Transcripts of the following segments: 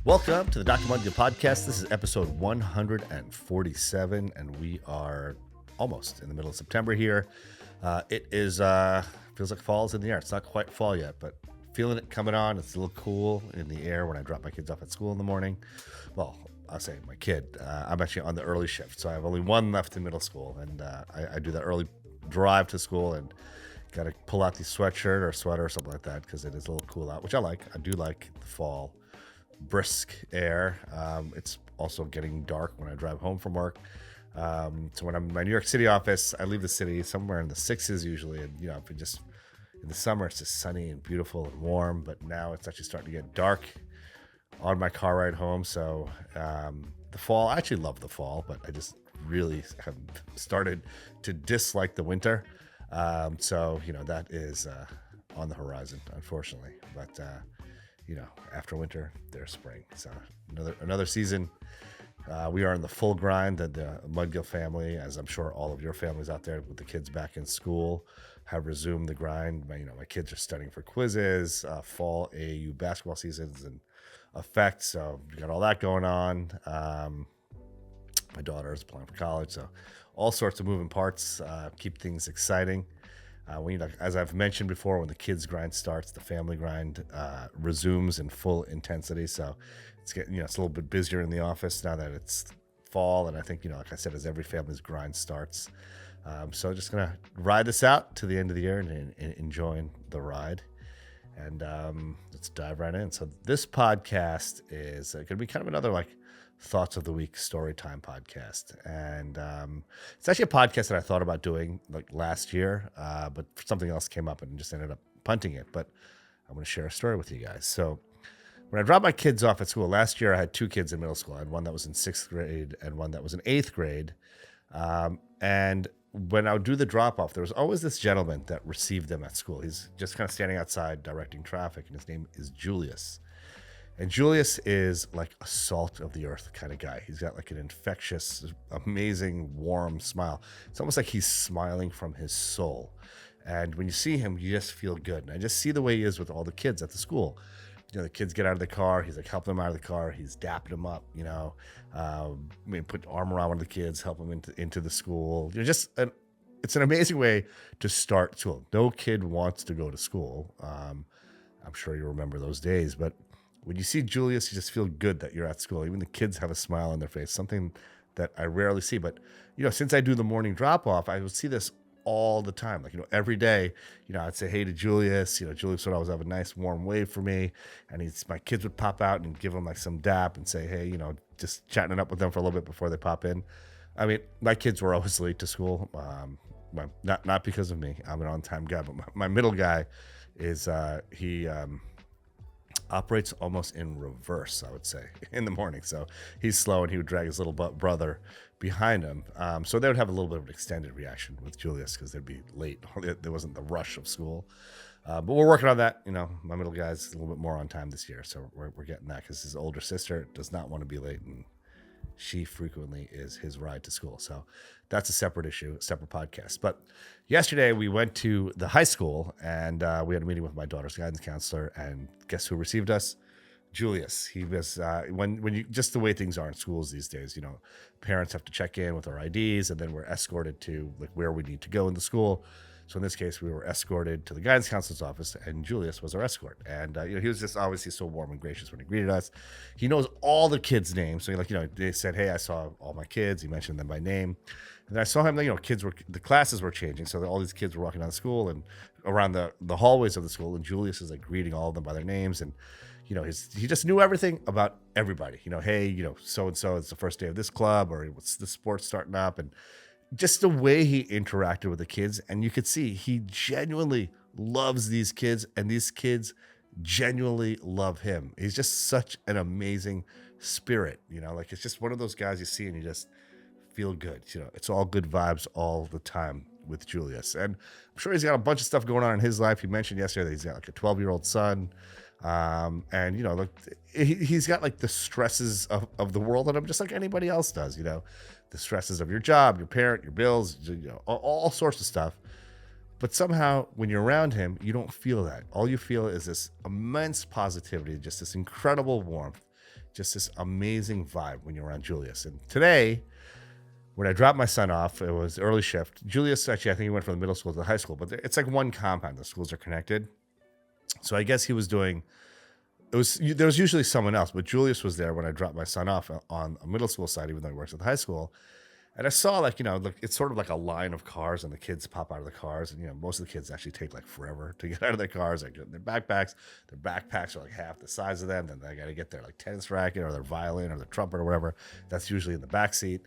Welcome to the Dr. Mudgil podcast. This is episode 147, and we are almost in the middle of September here. It is feels like fall's in the air. It's not quite fall yet, but feeling it coming on. It's a little cool in the air when I drop my kids off at school in the morning. Well, I'll say my kid. I'm actually on the early shift, so I have only one left in middle school, and I do that early drive to school and got to pull out the sweatshirt or sweater or something like that because it is a little cool out, which I like. I do like the fall brisk air. It's also getting dark when I drive home from work. So when I'm in my New York City office, I leave the city somewhere in the 60s usually. And, you know, if it just in the summer, it's just sunny and beautiful and warm. But now it's actually starting to get dark on my car ride home. So the fall, I actually love the fall, but I just really have started to dislike the winter. So, you know, that is on the horizon, unfortunately. But, you know, after winter, there's spring. So another season. We are in the full grind that the Mudgil family, as I'm sure all of your families out there with the kids back in school, have resumed the grind. My kids are studying for quizzes. Fall AAU basketball season is in effect, so we got all that going on. My daughter is applying for college, so all sorts of moving parts keep things exciting. As I've mentioned before, when the kids grind starts, the family grind resumes in full intensity. So it's a little bit busier in the office now that it's fall, and I think, like I said, as every family's grind starts. So just gonna ride this out to the end of the year and enjoying the ride. And let's dive right in. So this podcast is going to be kind of another Thoughts of the Week Storytime podcast. And it's actually a podcast that I thought about doing last year, but something else came up and just ended up punting it. But I'm going to share a story with you guys. So when I dropped my kids off at school, last year I had two kids in middle school. I had one that was in 6th grade and one that was in 8th grade. And when I would do the drop off, there was always this gentleman that received them at school. He's just kind of standing outside directing traffic, and his name is Julius. And Julius is like a salt of the earth kind of guy. He's got an infectious, amazing, warm smile. It's almost like he's smiling from his soul. And when you see him, you just feel good. And I just see the way he is with all the kids at the school. The kids get out of the car. He's helping them out of the car. He's dapping them up, put arm around one of the kids, help them into the school. It's an amazing way to start school. No kid wants to go to school. I'm sure you remember those days, but when you see Julius, you just feel good that you're at school. Even the kids have a smile on their face, something that I rarely see. But, since I do the morning drop-off, I would see this all the time. Every day, I'd say, hey to Julius. Julius would always have a nice warm wave for me. And my kids would pop out and give him some dap and say, hey, just chatting it up with them for a little bit before they pop in. I mean, my kids were always late to school. Not because of me. I'm an on-time guy. But my middle guy is, he operates almost in reverse, I would say, in the morning. So he's slow, and he would drag his little brother behind him. So they would have a little bit of an extended reaction with Julius because they'd be late. There wasn't the rush of school. But we're working on that. My middle guy's a little bit more on time this year. So we're getting that because his older sister does not want to be late, and she frequently is his ride to school. So that's a separate issue, a separate podcast. But yesterday we went to the high school, and we had a meeting with my daughter's guidance counselor, and guess who received us? Julius. He was, when you, just the way things are in schools these days, parents have to check in with our IDs, and then we're escorted to where we need to go in the school. So in this case, we were escorted to the guidance counselor's office, and Julius was our escort. And he was just obviously so warm and gracious when he greeted us. He knows all the kids' names. So they said, hey, I saw all my kids. He mentioned them by name. And I saw him, the classes were changing. So all these kids were walking down the school and around the hallways of the school. And Julius is greeting all of them by their names. And, he just knew everything about everybody. Hey, so-and-so, it's the first day of this club, or what's the sports starting up. And just the way he interacted with the kids, and you could see he genuinely loves these kids, and these kids genuinely love him. He's just such an amazing spirit, it's just one of those guys you see and you just feel good. It's all good vibes all the time with Julius. And I'm sure he's got a bunch of stuff going on in his life. He mentioned yesterday that he's got a 12-year-old son. And he's got the stresses of the world that him just like anybody else does, the stresses of your job, your parent, your bills, all sorts of stuff. But somehow when you're around him, you don't feel that. All you feel is this immense positivity, just this incredible warmth. just this amazing vibe when you're around Julius. And today, when I dropped my son off, it was early shift. Julius, actually, I think he went from the middle school to the high school, but it's like one compound. The schools are connected. So I guess he was doing, there was usually someone else, but Julius was there when I dropped my son off on a middle school side, even though he works at the high school. And I saw it's sort of like a line of cars and the kids pop out of the cars. And, most of the kids actually take like forever to get out of their cars. They get in their backpacks. Their backpacks are like half the size of them. Then they got to get their like tennis racket or their violin or their trumpet or whatever. That's usually in the back seat.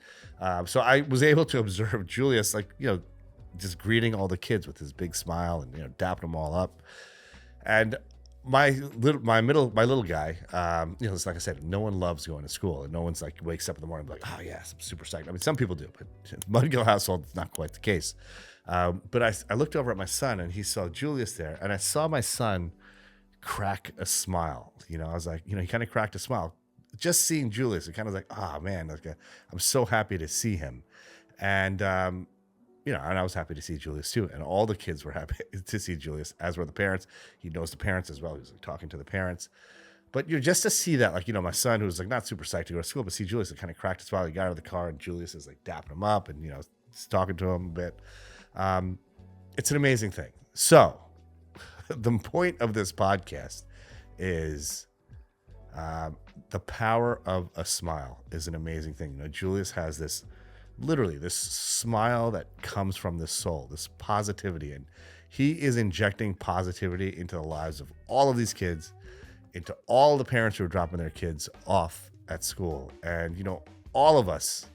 So I was able to observe Julius, just greeting all the kids with his big smile and, dapping them all up. And my little guy, it's like I said, no one loves going to school, and no one's like wakes up in the morning and be like, oh yes, I'm super psyched. I mean, some people do, but Mudgil household, it's not quite the case. But I looked over at my son and he saw Julius there, and I saw my son crack a smile. I was like, he kind of cracked a smile just seeing Julius. It kind of like, oh man, I'm so happy to see him, and and I was happy to see Julius too. And all the kids were happy to see Julius, as were the parents. He knows the parents as well. He was like talking to the parents. But just to see that, my son, who was like not super psyched to go to school, but see Julius, kind of cracked a smile. He got out of the car and Julius is like dapping him up and, talking to him a bit. It's an amazing thing. So the point of this podcast is the power of a smile is an amazing thing. Julius has this smile that comes from the soul, this positivity. And he is injecting positivity into the lives of all of these kids, into all the parents who are dropping their kids off at school. And, all of us,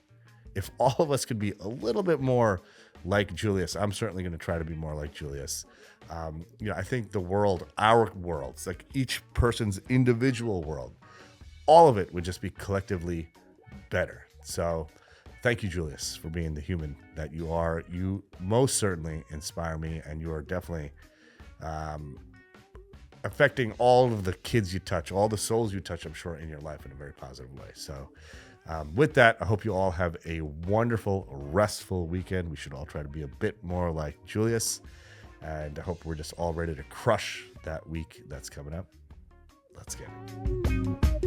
if all of us could be a little bit more like Julius, I'm certainly going to try to be more like Julius. I think the world, our worlds, like each person's individual world, all of it would just be collectively better. So thank you, Julius, for being the human that you are. You most certainly inspire me, and you are definitely affecting all of the kids you touch, all the souls you touch, I'm sure, in your life in a very positive way. So with that, I hope you all have a wonderful, restful weekend. We should all try to be a bit more like Julius, and I hope we're just all ready to crush that week that's coming up. Let's get it.